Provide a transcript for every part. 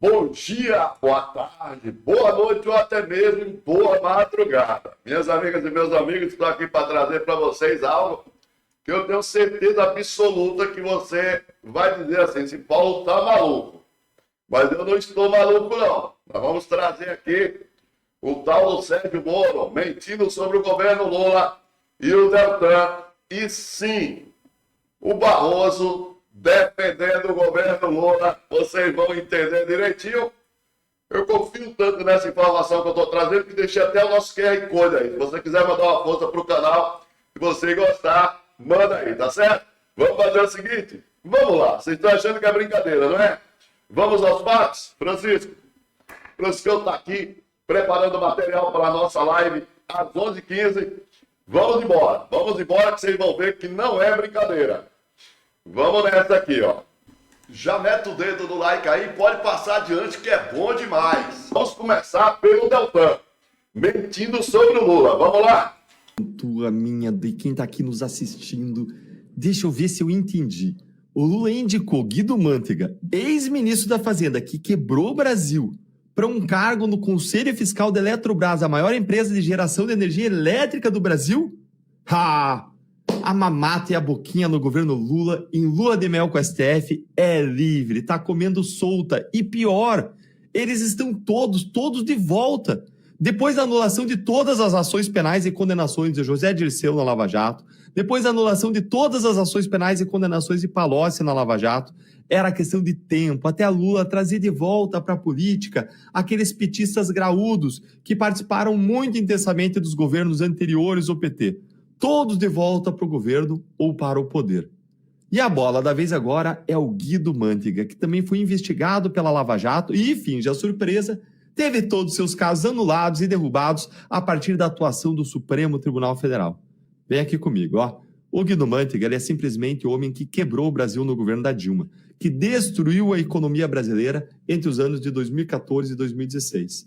Bom dia, boa tarde, boa noite ou até mesmo boa madrugada. Minhas amigas e meus amigos, estou aqui para trazer para vocês algo que eu tenho certeza absoluta que você vai dizer assim, esse Paulo tá maluco. Mas eu não estou maluco não. Nós vamos trazer aqui o tal do Sérgio Moro mentindo sobre o governo Lula e o Deltan. E sim, o Barroso defendendo o governo Lula, vocês vão entender direitinho. Eu confio tanto nessa informação que eu estou trazendo que deixei até o nosso QR Code aí. Se você quiser mandar uma força para o canal, se você gostar, manda aí, tá certo? Vamos fazer o seguinte, vamos lá. Vocês estão achando que é brincadeira, não é? Vamos aos fatos? Francisco está aqui preparando material para a nossa live às 11h15. Vamos embora que vocês vão ver que não é brincadeira. Vamos nessa aqui, ó. Já mete o dedo no like aí, pode passar adiante que é bom demais. Vamos começar pelo Deltan, mentindo sobre o Lula. Vamos lá? Tua, minha, de quem tá aqui nos assistindo, deixa eu ver se eu entendi. O Lula indicou Guido Mantega, ex-ministro da Fazenda, que quebrou o Brasil, para um cargo no Conselho Fiscal da Eletrobras, a maior empresa de geração de energia elétrica do Brasil? A mamata e a boquinha no governo Lula, em lua de mel com o STF, é livre, tá comendo solta. E pior, eles estão todos de volta. Depois da anulação de todas as ações penais e condenações de José Dirceu na Lava Jato, depois da anulação de todas as ações penais e condenações de Palocci na Lava Jato, era questão de tempo até a Lula trazer de volta para a política aqueles petistas graúdos que participaram muito intensamente dos governos anteriores ao PT. Todos de volta para o governo ou para o poder. E a bola da vez agora é o Guido Mantega, que também foi investigado pela Lava Jato e, finge a surpresa, teve todos os seus casos anulados e derrubados a partir da atuação do Supremo Tribunal Federal. Vem aqui comigo, ó. O Guido Mantega, ele é simplesmente o homem que quebrou o Brasil no governo da Dilma, que destruiu a economia brasileira entre os anos de 2014 e 2016.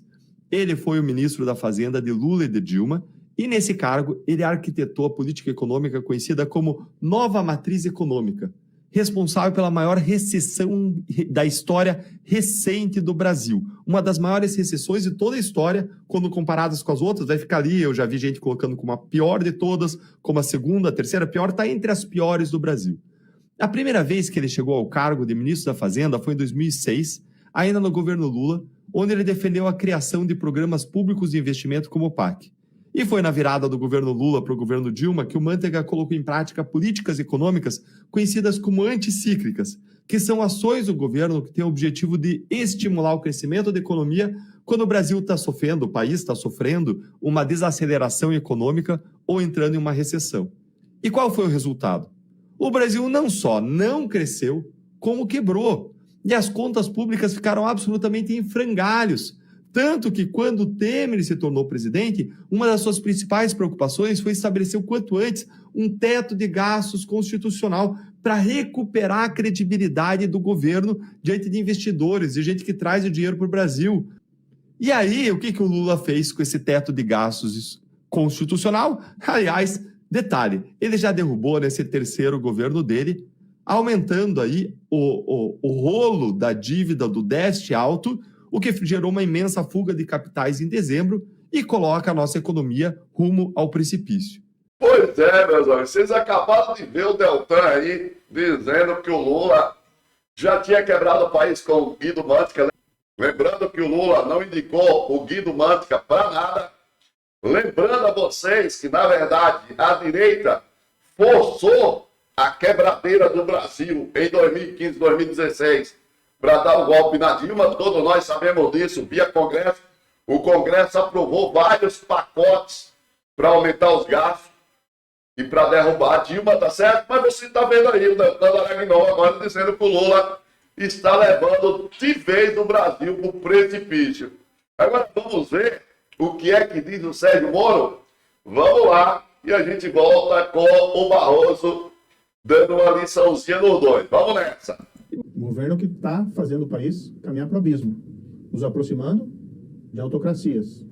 Ele foi o ministro da Fazenda de Lula e de Dilma, e nesse cargo, ele arquitetou a política econômica conhecida como Nova Matriz Econômica, responsável pela maior recessão da história recente do Brasil. Uma das maiores recessões de toda a história, quando comparadas com as outras, vai ficar ali, eu já vi gente colocando como a pior de todas, como a segunda, a terceira pior, está entre as piores do Brasil. A primeira vez que ele chegou ao cargo de ministro da Fazenda foi em 2006, ainda no governo Lula, onde ele defendeu a criação de programas públicos de investimento como o PAC. E foi na virada do governo Lula para o governo Dilma que o Mantega colocou em prática políticas econômicas conhecidas como anticíclicas, que são ações do governo que têm o objetivo de estimular o crescimento da economia quando o Brasil está sofrendo, o país está sofrendo uma desaceleração econômica ou entrando em uma recessão. E qual foi o resultado? O Brasil não só não cresceu, como quebrou. E as contas públicas ficaram absolutamente em frangalhos. Tanto que quando Temer se tornou presidente, uma das suas principais preocupações foi estabelecer o quanto antes um teto de gastos constitucional para recuperar a credibilidade do governo diante de investidores, de gente que traz o dinheiro para o Brasil. E aí, o que o Lula fez com esse teto de gastos constitucional? Aliás, detalhe, ele já derrubou nesse terceiro governo dele, aumentando aí o rolo da dívida do déficit alto, o que gerou uma imensa fuga de capitais em dezembro e coloca a nossa economia rumo ao precipício. Pois é, meus amigos, vocês acabaram de ver o Deltan aí dizendo que o Lula já tinha quebrado o país com o Guido Mantega. Lembrando que o Lula não indicou o Guido Mantega para nada. Lembrando a vocês que, na verdade, a direita forçou a quebradeira do Brasil em 2015, 2016. Para dar o golpe na Dilma, todos nós sabemos disso, via Congresso. O Congresso aprovou vários pacotes para aumentar os gastos e para derrubar a Dilma, tá certo? Mas você está vendo aí o Deltan Dallagnol agora dizendo que o Lula está levando de vez o Brasil para o precipício. Agora vamos ver o que é que diz o Sérgio Moro? Vamos lá e a gente volta com o Barroso dando uma liçãozinha nos dois. Vamos nessa. Um governo que está fazendo o país caminhar para o abismo, nos aproximando de autocracias,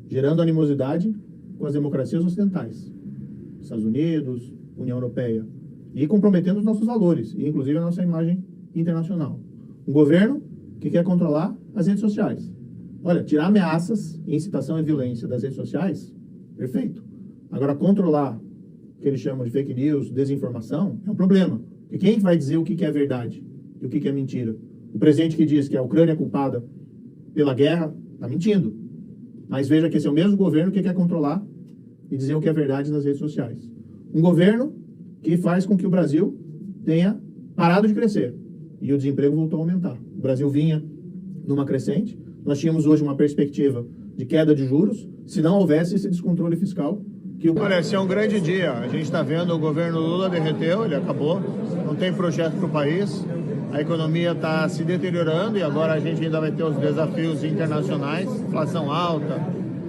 gerando animosidade com as democracias ocidentais, Estados Unidos, União Europeia, e comprometendo os nossos valores, e inclusive a nossa imagem internacional. Um governo que quer controlar as redes sociais. Olha, tirar ameaças e incitação à violência das redes sociais, perfeito. Agora, controlar o que eles chamam de fake news, desinformação, é um problema. E quem vai dizer o que é verdade e o que é mentira? O presidente que diz que a Ucrânia é culpada pela guerra, está mentindo. Mas veja que esse é o mesmo governo que quer controlar e dizer o que é verdade nas redes sociais. Um governo que faz com que o Brasil tenha parado de crescer e o desemprego voltou a aumentar. O Brasil vinha numa crescente, nós tínhamos hoje uma perspectiva de queda de juros, se não houvesse esse descontrole fiscal. Olha, esse é um grande dia. A gente está vendo o governo Lula derreteu, ele acabou, não tem projeto para o país, a economia está se deteriorando e agora a gente ainda vai ter os desafios internacionais, inflação alta,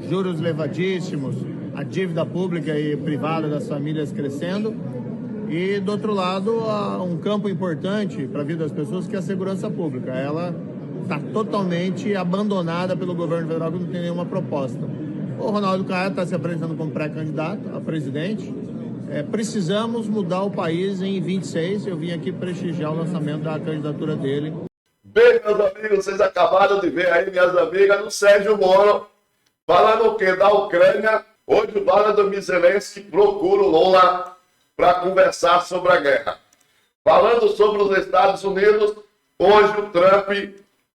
juros elevadíssimos, a dívida pública e privada das famílias crescendo e, do outro lado, um campo importante para a vida das pessoas que é a segurança pública. Ela está totalmente abandonada pelo governo federal, que não tem nenhuma proposta. O Ronaldo Caiado está se apresentando como pré-candidato a presidente. Precisamos mudar o país em 26. Eu vim aqui prestigiar o lançamento da candidatura dele. Bem, meus amigos, vocês acabaram de ver aí, minhas amigas, do Sérgio Moro, falando o quê? Da Ucrânia. Hoje o Volodymyr Zelensky procura o Lula para conversar sobre a guerra. Falando sobre os Estados Unidos, hoje o Trump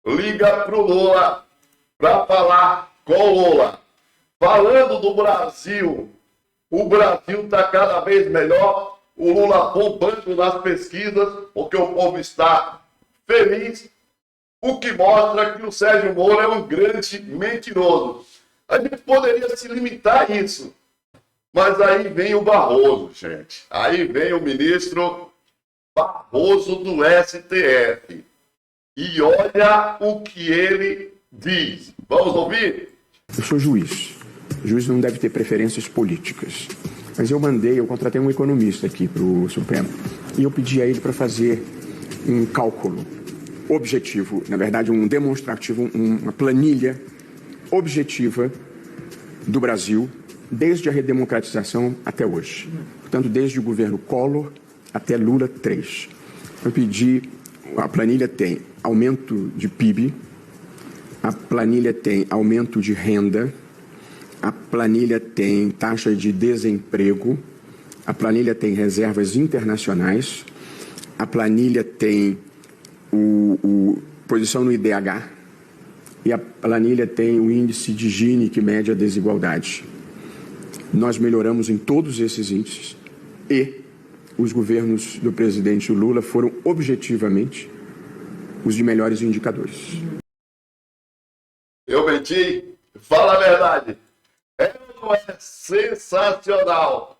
liga para o Lula para falar com o Lula. Falando do Brasil, o Brasil está cada vez melhor, o Lula bombando nas pesquisas, porque o povo está feliz, o que mostra que o Sérgio Moro é um grande mentiroso. A gente poderia se limitar a isso, mas aí vem o Barroso, gente. Aí vem o ministro Barroso do STF. E olha o que ele diz. Vamos ouvir? Eu sou juiz. O juiz não deve ter preferências políticas. Mas eu contratei um economista aqui para o Supremo. E eu pedi a ele para fazer um cálculo objetivo, na verdade um demonstrativo, uma planilha objetiva do Brasil desde a redemocratização até hoje. Portanto, desde o governo Collor até Lula 3. Eu pedi, a planilha tem aumento de PIB, a planilha tem aumento de renda, a planilha tem taxa de desemprego, a planilha tem reservas internacionais, a planilha tem posição no IDH e a planilha tem o índice de Gini que mede a desigualdade. Nós melhoramos em todos esses índices e os governos do presidente Lula foram objetivamente os de melhores indicadores. Eu menti? Fala a verdade. Não é sensacional.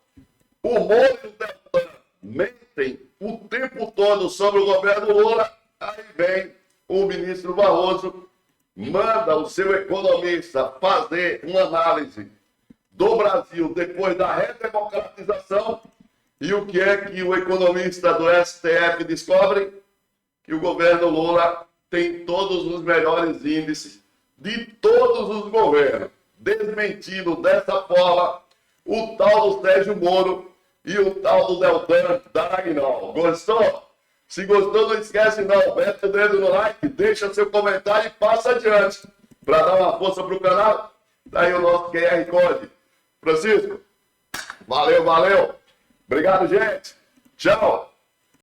O Moro e o Deltan mentem o tempo todo sobre o governo Lula. Aí vem o ministro Barroso, manda o seu economista fazer uma análise do Brasil depois da redemocratização. E o que é que o economista do STF descobre? Que o governo Lula tem todos os melhores índices de todos os governos, desmentindo dessa forma o tal do Sérgio Moro e o tal do Deltan Dallagnol. Gostou? Se gostou, não esquece não, mete o dedo no like, deixa seu comentário e passa adiante. Para dar uma força pro canal, tá aí o nosso QR Code. Francisco, valeu, valeu. Obrigado, gente. Tchau.